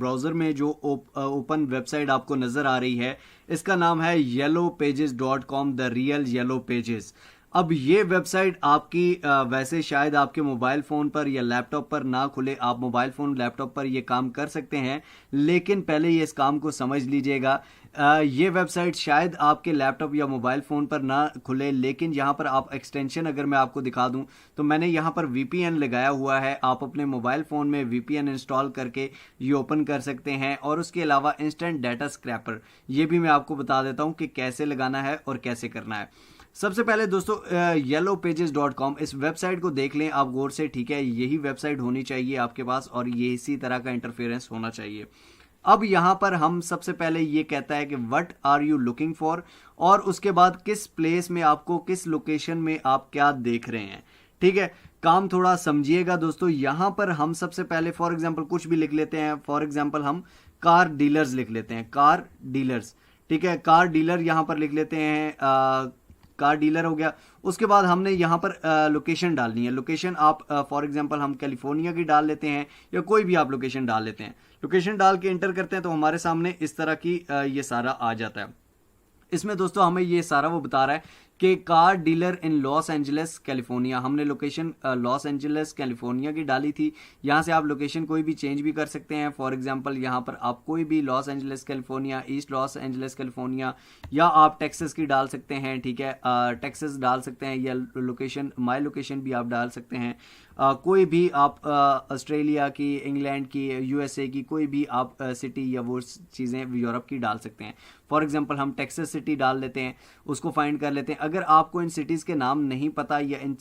Browser में जो open website आपको नज़र आ रही है इसका नाम है yellowpages.com, the real yellow pages. अब ये वेबसाइट आपकी वैसे शायद आपके मोबाइल फ़ोन पर या लैपटॉप पर ना खुले, आप मोबाइल फ़ोन लैपटॉप पर ये काम कर सकते हैं, लेकिन पहले ये इस काम को समझ लीजिएगा। ये वेबसाइट शायद आपके लैपटॉप या मोबाइल फ़ोन पर ना खुले, लेकिन यहाँ पर आप एक्सटेंशन अगर मैं आपको दिखा दूँ तो मैंने यहाँ पर VPN लगाया हुआ है। आप अपने मोबाइल फ़ोन में VPN इंस्टॉल करके ये ओपन कर सकते हैं। और उसके अलावा इंस्टेंट डाटा स्क्रैपर, ये भी मैं आपको बता देता हूँ कि कैसे लगाना है और कैसे करना है। सबसे पहले दोस्तों yellowpages.com, इस वेबसाइट को देख लें आप गौर से, ठीक है। यही वेबसाइट होनी चाहिए आपके पास और ये इसी तरह का इंटरफेरेंस होना चाहिए। अब यहाँ पर हम सबसे पहले ये कहता है कि what are you looking for, और उसके बाद किस प्लेस में आपको, किस लोकेशन में आप क्या देख रहे हैं, ठीक है। काम थोड़ा समझिएगा दोस्तों। यहाँ पर हम सबसे पहले फॉर एग्जांपल कुछ भी लिख लेते हैं। फॉर एग्जांपल हम कार डीलर्स लिख लेते हैं, कार डीलर्स, ठीक है। कार डीलर यहाँ पर लिख लेते हैं, कार डीलर हो गया। उसके बाद हमने यहाँ पर लोकेशन डालनी है। लोकेशन आप फॉर एग्जांपल हम कैलिफोर्निया की डाल लेते हैं या कोई भी आप लोकेशन डाल लेते हैं। लोकेशन डाल के इंटर करते हैं तो हमारे सामने इस तरह की ये सारा आ जाता है। इसमें दोस्तों हमें ये सारा वो बता रहा है कि कार डीलर इन लॉस एंजलिस कैलिफोर्निया। हमने लोकेशन लॉस एंजलिस कैलिफोर्निया की डाली थी। यहाँ से आप लोकेशन कोई भी चेंज भी कर सकते हैं। फॉर एग्जांपल यहाँ पर आप कोई भी Los Angeles California, east Los Angeles California, या आप टेक्सास की डाल सकते हैं, ठीक है। टेक्सास डाल सकते हैं या लोकेशन माई लोकेशन भी आप डाल सकते हैं। कोई भी आप ऑस्ट्रेलिया की, इंग्लैंड की, USA की कोई भी आप सिटी या वो चीज़ें यूरोप की डाल सकते हैं। फॉर एग्जांपल हम टेक्सास सिटी डाल लेते हैं, उसको फाइंड कर लेते हैं। अगर आपको इन सिटीज़ के नाम नहीं पता या इन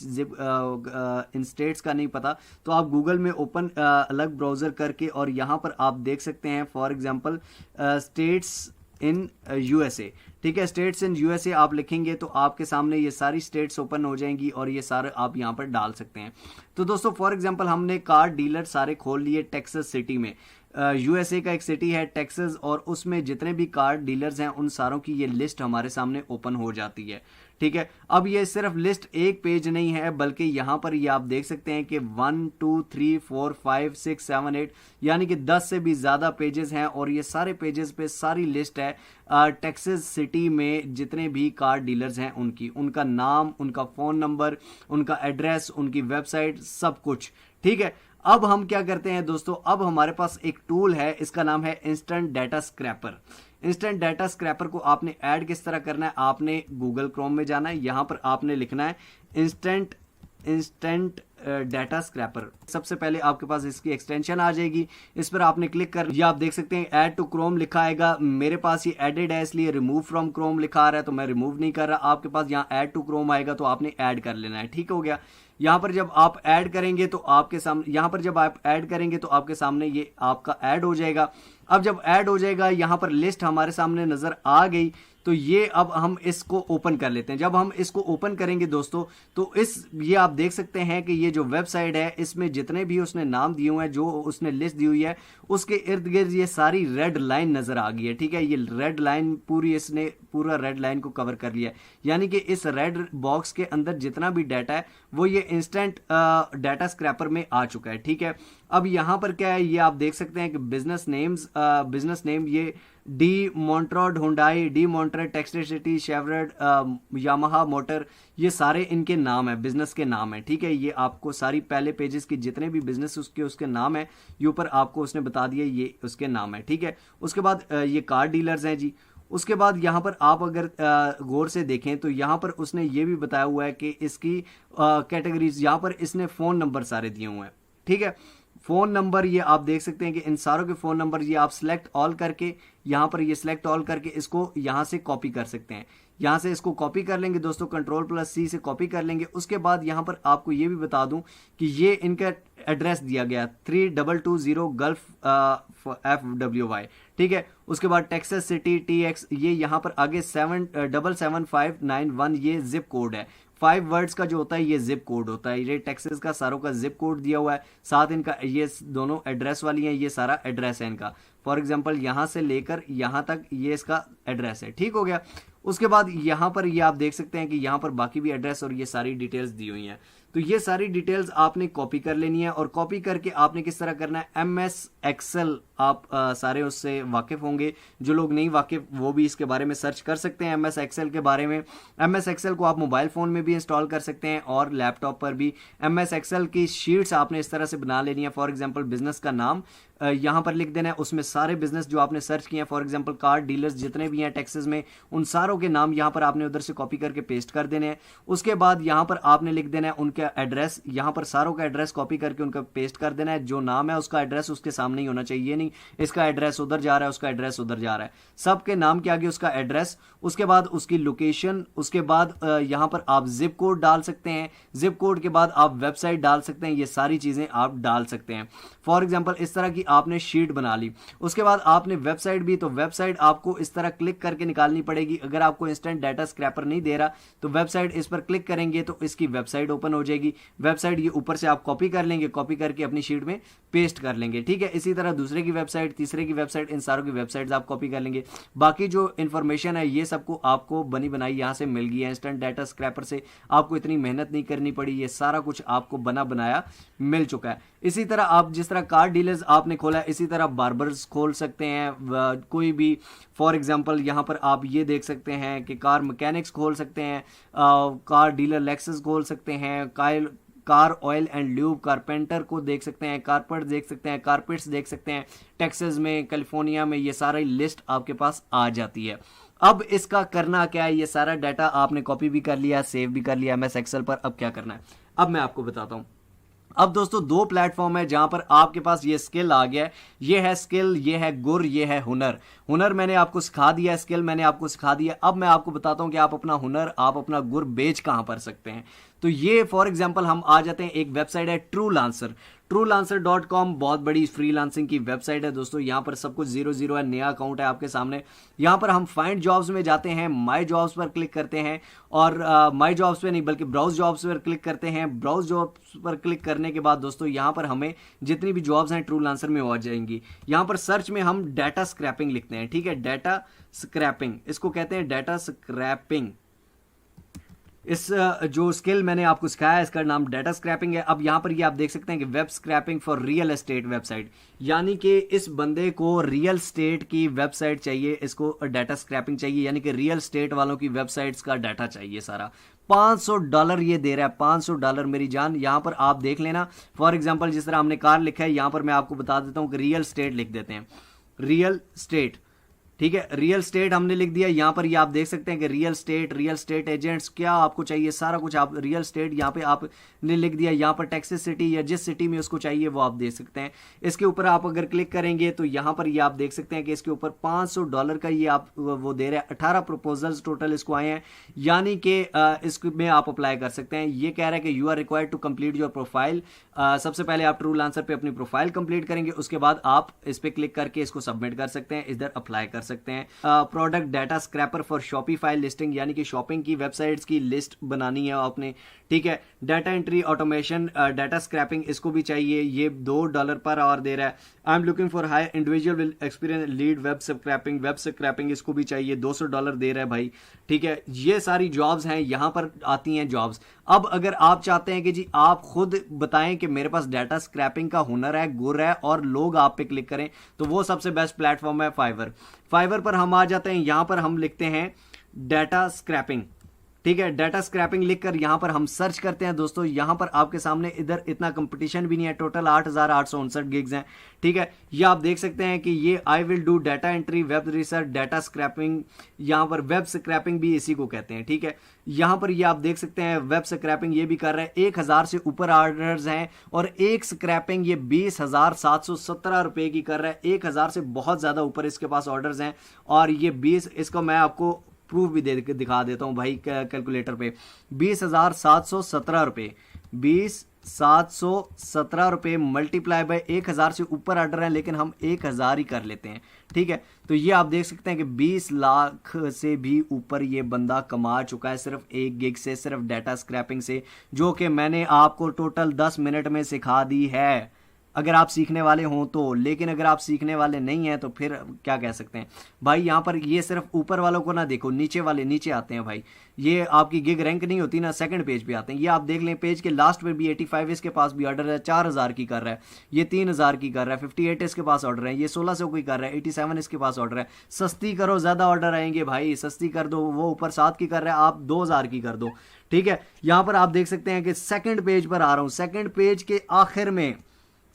स्टेट्स का नहीं पता तो आप गूगल में ओपन अलग ब्राउज़र करके और यहाँ पर आप देख सकते हैं for example states in USA, ठीक है। स्टेट्स इन USA आप लिखेंगे तो आपके सामने ये सारी स्टेट्स ओपन हो जाएंगी और ये सारे आप यहाँ पर डाल सकते हैं। तो दोस्तों फॉर एग्जांपल हमने कार डीलर सारे खोल लिए टेक्सास सिटी में। USA का एक सिटी है टेक्सास, और उसमें जितने भी कार डीलर्स हैं उन सारों की ये लिस्ट हमारे सामने ओपन हो जाती है, ठीक है। अब ये सिर्फ लिस्ट एक पेज नहीं है, बल्कि यहाँ पर ये आप देख सकते हैं कि 1 2 3 4 5 6 7 8 यानी कि 10 से भी ज़्यादा पेजेस हैं, और ये सारे पेजेस पे सारी लिस्ट है टेक्सास सिटी में जितने भी कार डीलर्स हैं उनकी, उनका नाम, उनका फ़ोन नंबर, उनका एड्रेस, उनकी वेबसाइट, सब कुछ, ठीक है। अब हम क्या करते हैं दोस्तों, अब हमारे पास एक टूल है, इसका नाम है instant data scraper. Instant data scraper को आपने ऐड किस तरह करना है, आपने गूगल क्रोम में जाना है, यहां पर आपने लिखना है इंस्टेंट डाटा स्क्रैपर। सबसे पहले आपके पास इसकी एक्सटेंशन आ जाएगी, इस पर आपने क्लिक कर, ये आप देख सकते हैं ऐड टू क्रोम लिखा आएगा। मेरे पास ये एडेड है इसलिए रिमूव फ्रॉम क्रोम लिखा आ रहा है तो मैं रिमूव नहीं कर रहा। आपके पास यहाँ ऐड टू क्रोम आएगा तो आपने ऐड कर लेना है, ठीक हो गया। यहाँ पर जब आप ऐड करेंगे तो आपके सामने, यहाँ पर जब आप ऐड करेंगे तो आपके सामने ये आपका ऐड हो जाएगा। अब जब ऐड हो जाएगा यहाँ पर लिस्ट हमारे सामने नजर आ गई तो ये अब हम इसको ओपन कर लेते हैं। जब हम इसको ओपन करेंगे दोस्तों तो ये आप देख सकते हैं कि ये जो वेबसाइट है इसमें जितने भी उसने नाम दिए हुए हैं, जो उसने लिस्ट दी हुई है, उसके इर्द गिर्द ये सारी रेड लाइन नजर आ गई है, ठीक है। ये रेड लाइन पूरी, इसने पूरा रेड लाइन को कवर कर लिया है, यानी कि इस रेड बॉक्स के अंदर जितना भी डाटा है वो ये इंस्टेंट डाटा स्क्रैपर में आ चुका है, ठीक है। अब यहाँ पर क्या है, ये आप देख सकते हैं कि बिजनेस नेम ये डी मॉन्ट्रोड हुंडई, डी मॉन्ट्रेड, टेक्सटिसिटी, शेवरेट, यामाहा मोटर, ये सारे इनके नाम है, बिजनेस के नाम है, ठीक है। ये आपको सारी पहले पेजेस की जितने भी बिजनेस उसके नाम है ये ऊपर आपको उसने बता दिया, ये उसके नाम है, ठीक है। उसके बाद ये कार डीलर्स हैं जी। उसके बाद यहाँ पर आप अगर गौर से देखें तो यहाँ पर उसने ये भी बताया हुआ है कि इसकी कैटेगरीज, यहाँ पर इसने फ़ोन नंबर सारे दिए हुए हैं, ठीक है। फ़ोन नंबर ये आप देख सकते हैं कि इन सारों के फ़ोन नंबर ये आप सिलेक्ट ऑल करके, यहाँ पर ये सिलेक्ट ऑल करके इसको यहाँ से कॉपी कर सकते हैं। यहाँ से इसको कॉपी कर लेंगे दोस्तों, Ctrl+C से कॉपी कर लेंगे। उसके बाद यहाँ पर आपको ये भी बता दूं कि ये इनका एड्रेस दिया गया 3220 गल्फ FWY, ठीक है। उसके बाद टेक्सास सिटी TX, ये यहाँ पर आगे 77591 ये जिप कोड है। 5 वर्ड्स का जो होता है ये जिप कोड होता है। ये टेक्सास का सारों का जिप कोड दिया हुआ है, साथ इनका ये दोनों एड्रेस वाली हैं, ये सारा एड्रेस है इनका। फॉर एग्जांपल यहाँ से लेकर यहाँ तक ये इसका एड्रेस है, ठीक हो गया। उसके बाद यहाँ पर ये आप देख सकते हैं कि यहाँ पर बाकी भी एड्रेस और ये सारी डिटेल्स दी हुई हैं। तो ये सारी डिटेल्स आपने कॉपी कर लेनी है, और कॉपी करके आपने किस तरह करना है, MS एक्सेल आप सारे उससे वाकिफ होंगे। जो लोग नहीं वाकिफ वो भी इसके बारे में सर्च कर सकते हैं MS एक्सेल के बारे में। MS एक्सेल को आप मोबाइल फ़ोन में भी इंस्टॉल कर सकते हैं और लैपटॉप पर भी। MS एक्सेल की शीट्स आपने इस तरह से बना लेनी है। फॉर एग्जांपल बिजनेस का नाम यहाँ पर लिख देना है, उसमें सारे बिजनेस जो आपने सर्च किए हैं, फॉर एग्जांपल कार डीलर्स जितने भी हैं टेक्सास में, उन सारों के नाम यहाँ पर आपने उधर से कॉपी करके पेस्ट कर देने हैं। उसके बाद यहाँ पर आपने लिख देना है उनका एड्रेस, यहाँ पर सारों का एड्रेस कॉपी करके उनका पेस्ट कर देना है। जो नाम है उसका एड्रेस उसके सामने ही होना चाहिए, नहीं इसका एड्रेस उधर जा रहा है, उसका एड्रेस उधर जा रहा है, सबके नाम के आगे उसका एड्रेस, उसके बाद उसकी लोकेशन, उसके बाद यहाँ पर आप जिप कोड डाल सकते हैं, जिप कोड के बाद आप वेबसाइट डाल सकते हैं, ये सारी चीजें आप डाल सकते हैं। फॉर एग्जांपल इस तरह की आपने शीट बना ली। उसके बाद आपने वेबसाइट भी, तो वेबसाइट आपको इस तरह क्लिक करके निकालनी पड़ेगी। अगर आपको इंस्टेंट डाटा स्क्रैपर नहीं दे रहा तो वेबसाइट, इस पर क्लिक करेंगे तो इसकी वेबसाइट ओपन हो जाएगी। वेबसाइट ये ऊपर से आप कॉपी कर लेंगे, कॉपी करके अपनी शीट में पेस्ट कर लेंगे, ठीक है। इसी तरह दूसरे की वेबसाइट, तीसरे की वेबसाइट, इन सारों की वेबसाइट्स आप कॉपी कर लेंगे। बाकी जो इंफॉर्मेशन है ये सबको आपको बनी बनाई यहाँ से मिल गई है, इंस्टेंट डाटा स्क्रैपर से आपको इतनी मेहनत नहीं करनी पड़ी, ये सारा कुछ आपको बना बनाया मिल चुका है। इसी तरह आप जिस तरह कार डीलर्स आपने खोला है, इसी तरह बार्बर्स खोल सकते हैं, कोई भी। फॉर एग्जांपल यहाँ पर आप ये देख सकते हैं कि कार मैकेनिक्स खोल सकते हैं, कार डीलर लेक्सस खोल सकते हैं, car oil and lube carpenter को देख सकते हैं, कारपेट देख सकते हैं, कारपेट्स देख सकते हैं। टेक्सास में, कैलिफोर्निया में ये सारी लिस्ट आपके पास आ जाती है। अब इसका करना क्या है, ये सारा डाटा आपने कॉपी भी कर लिया, सेव भी कर लिया MS एक्सेल पर। अब क्या करना है, अब मैं आपको बताता हूं। अब दोस्तों दो प्लेटफॉर्म है जहां पर आपके पास ये स्किल आ गया है। ये है स्किल, ये है गुर, ये है हुनर। हुनर मैंने आपको सिखा दिया, स्किल मैंने आपको सिखा दिया। अब मैं आपको बताता हूं कि आप अपना हुनर, आप अपना गुर बेच कहां पर सकते हैं। तो ये फॉर एग्जांपल हम आ जाते हैं, एक वेबसाइट है ट्रूलांसर। truelancer.com बहुत बड़ी फ्रीलांसिंग की वेबसाइट है दोस्तों। यहाँ पर सब कुछ 0 है, नया अकाउंट है आपके सामने। यहाँ पर हम फाइंड जॉब्स में जाते हैं, माई जॉब्स पर क्लिक करते हैं, और माई जॉब्स पे नहीं बल्कि ब्राउज जॉब्स पर क्लिक करते हैं। ब्राउज जॉब्स पर क्लिक करने के बाद दोस्तों यहाँ पर हमें जितनी भी जॉब्स हैं ट्रूलांसर में हो जाएंगी। यहाँ पर सर्च में हम डाटा स्क्रैपिंग लिखते हैं, ठीक है, डाटा स्क्रैपिंग इसको कहते हैं, डाटा स्क्रैपिंग। इस जो स्किल मैंने आपको सिखाया है इसका नाम डाटा स्क्रैपिंग है। अब यहाँ पर ये आप देख सकते हैं कि web scrapping for real estate website, यानी कि इस बंदे को रियल स्टेट की वेबसाइट चाहिए, इसको डाटा स्क्रैपिंग चाहिए, यानी कि रियल स्टेट वालों की वेबसाइट्स का डाटा चाहिए सारा। $500 ये दे रहा है, $500 मेरी जान। यहाँ पर आप देख लेना। फॉर एग्जाम्पल जिस तरह हमने कार लिखा है, यहाँ पर मैं आपको बता देता हूँ कि रियल स्टेट लिख देते हैं, रियल स्टेट, ठीक है, रियल स्टेट हमने लिख दिया। यहाँ पर ये आप देख सकते हैं कि रियल स्टेट एजेंट्स क्या आपको चाहिए, सारा कुछ आप रियल स्टेट यहाँ पे आपने लिख दिया। यहाँ पर टेक्सास सिटी या जिस सिटी में उसको चाहिए वो आप देख सकते हैं। इसके ऊपर आप अगर क्लिक करेंगे तो यहाँ पर ये आप देख सकते हैं कि इसके ऊपर $500 का ये आप वो दे रहे हैं। 18 प्रपोजल्स टोटल इसको आए हैं, यानी कि इसमें आप अप्लाई कर सकते हैं। ये कह रहा है कि you are required to complete your profile. सबसे पहले आप ट्रूलांसर पे अपनी प्रोफाइल कंप्लीट करेंगे, उसके बाद आप इस पे क्लिक करके इसको सबमिट कर सकते हैं, इधर अप्लाई कर सकते हैं। Product data scraper for Shopify listing, यानी कि शॉपिंग की वेबसाइट्स की लिस्ट बनानी है आपने, ठीक है। Data entry automation, data scraping इसको भी चाहिए, ये $2 पर आवर दे रहा है। I am looking for high individual will experience lead web scrapping इसको भी चाहिए, $200 दे रहा है भाई, ठीक है। ये सारी जॉब्स हैं, यहाँ पर आती हैं जॉब्स। अब अगर आप चाहते हैं कि जी आप खुद बताएं कि मेरे पास डाटा स्क्रैपिंग का हुनर है, गुर है, और लोग आप पे क्लिक करें, तो वो सबसे बेस्ट प्लेटफॉर्म है फाइवर पर हम आ जाते हैं। यहां पर हम लिखते हैं डाटा स्क्रैपिंग, ठीक है। डाटा स्क्रैपिंग लिखकर यहां पर हम सर्च करते हैं दोस्तों। यहां पर आपके सामने इधर इतना कंपटीशन भी नहीं है, टोटल 8,859 गिग्स हैं, ठीक है। ये आप देख सकते हैं कि ये I will do data entry, web research, data scraping, यहां पर वेब स्क्रैपिंग भी इसी को कहते हैं, ठीक है। यहां पर ये आप देख सकते हैं वेब स्क्रैपिंग ये भी कर रहे हैं। 1,000 से ऊपर ऑर्डर्स हैं, और एक स्क्रैपिंग ये 20,717 रुपए की कर रहा है। 1,000 से बहुत ज्यादा ऊपर इसके पास ऑर्डर्स हैं, और ये 20, इसको मैं आपको प्रूफ भी दिखा देता हूं भाई कैलकुलेटर पे। 20,717 रुपए, 20,717 रुपए मल्टीप्लाई बाय 1,000 से ऊपर ऑर्डर है, लेकिन हम 1,000 ही कर लेते हैं, ठीक है। तो ये आप देख सकते हैं कि 20 लाख से भी ऊपर ये बंदा कमा चुका है सिर्फ एक गिग से, सिर्फ डाटा स्क्रैपिंग से, जो कि मैंने आपको टोटल 10 मिनट में सिखा दी है। अगर आप सीखने वाले हों तो। लेकिन अगर आप सीखने वाले नहीं हैं तो फिर क्या कह सकते हैं भाई। यहाँ पर ये सिर्फ ऊपर वालों को ना देखो, नीचे वाले नीचे आते हैं भाई। ये आपकी गिग रैंक नहीं होती ना, सेकंड पेज पे आते हैं। ये आप देख लें पेज के लास्ट पे भी 85 इसके पास भी ऑर्डर है, 4000 की कर रहा है, ये 3000 की कर रहा है, 58 इसके पास ऑर्डर है, ये 1600 की कर रहा है, 87 इसके पास ऑर्डर है। सस्ती करो, ज्यादा ऑर्डर आएंगे भाई, सस्ती कर दो। वो ऊपर 7 की कर रहा है, आप 2000 की कर दो, ठीक है। यहां पर आप देख सकते हैं कि सेकंड पेज पर आ रहा हूं, सेकंड पेज के आखिर में,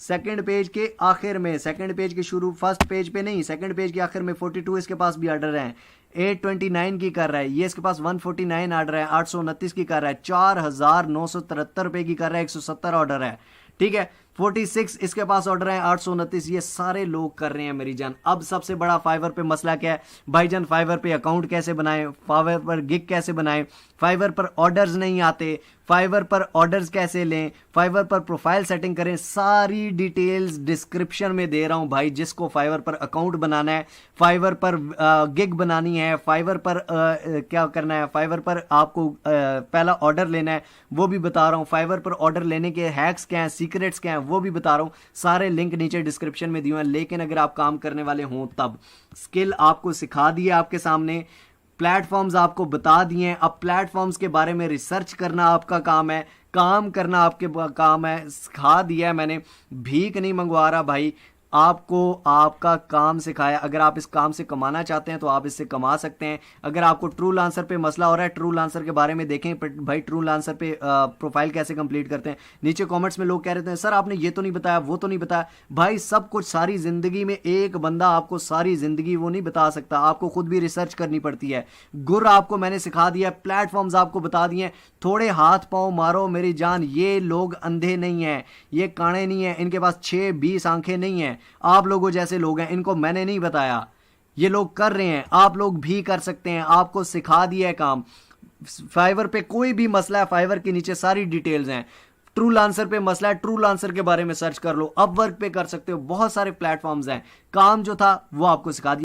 सेकंड पेज के आखिर में, सेकंड पेज के शुरू, फर्स्ट पेज पे नहीं, सेकंड पेज के आखिर में 42 इसके पास भी ऑर्डर है, 829 की कर रहा है, ये इसके पास 149 ऑर्डर है, 829 की कर रहा है, 4973 रुपए की कर रहा है, 170 ऑर्डर है, ठीक है। 46 इसके पास ऑर्डर है, 829, ये सारे लोग कर रहे हैं मेरी जान। अब सबसे बड़ा फाइवर पे मसला क्या है भाईजान, फाइवर पे अकाउंट कैसे बनाएं, फाइवर पर गिग कैसे बनाएं, फाइवर पर ऑर्डर्स नहीं आते, फाइवर पर ऑर्डर्स कैसे लें, फाइवर पर प्रोफाइल सेटिंग करें, सारी डिटेल्स डिस्क्रिप्शन में दे रहा हूं भाई। जिसको फाइवर पर अकाउंट बनाना है, फाइवर पर गिग बनानी है, फाइवर पर क्या करना है, फाइवर पर आपको पहला ऑर्डर लेना है, वो भी बता रहा हूं। फाइवर पर ऑर्डर लेने के हैक्स क्या हैं, सीक्रेट्स क्या हैं, वो भी बता रहा हूं। सारे लिंक नीचे डिस्क्रिप्शन में दिए हैं। लेकिन अगर आप काम करने वाले हों तब, स्किल आपको सिखा दी है आपके सामने, प्लेटफॉर्म्स आपको बता दिए हैं, अब प्लेटफॉर्म्स के बारे में रिसर्च करना आपका काम है, काम करना आपके काम है। सिखा दिया है मैंने, भीख नहीं मंगवा रहा भाई, आपको आपका काम सिखाया। अगर आप इस काम से कमाना चाहते हैं तो आप इससे कमा सकते हैं। अगर आपको ट्रू लांसर पे मसला हो रहा है, ट्रू लांसर के बारे में देखें भाई, ट्रू लांसर पे प्रोफाइल कैसे कंप्लीट करते हैं। नीचे कमेंट्स में लोग कह रहे थे सर आपने ये तो नहीं बताया, वो तो नहीं बताया। भाई सब कुछ सारी जिंदगी में एक बंदा आपको सारी जिंदगी वो नहीं बता सकता, आपको खुद भी रिसर्च करनी पड़ती है। गुर आपको मैंने सिखा दिया, प्लेटफॉर्म्स आपको बता दिए, थोड़े हाथ पांव मारो मेरी जान। ये लोग अंधे नहीं है, ये काणे नहीं है, इनके पास 6-20 आंखें नहीं है, आप लोगों जैसे लोग हैं, इनको मैंने नहीं बताया, ये लोग कर रहे हैं, आप लोग भी कर सकते हैं, आपको सिखा दिया है काम। फाइवर पे कोई भी मसला है, फाइवर के नीचे सारी डिटेल्स हैं। ट्रू लांसर पे मसला है, ट्रू लांसर के बारे में सर्च कर लो, अपवर्क पे कर सकते हो, बहुत सारे प्लेटफॉर्म्स हैं। काम जो था वो आपको सिखा दिया।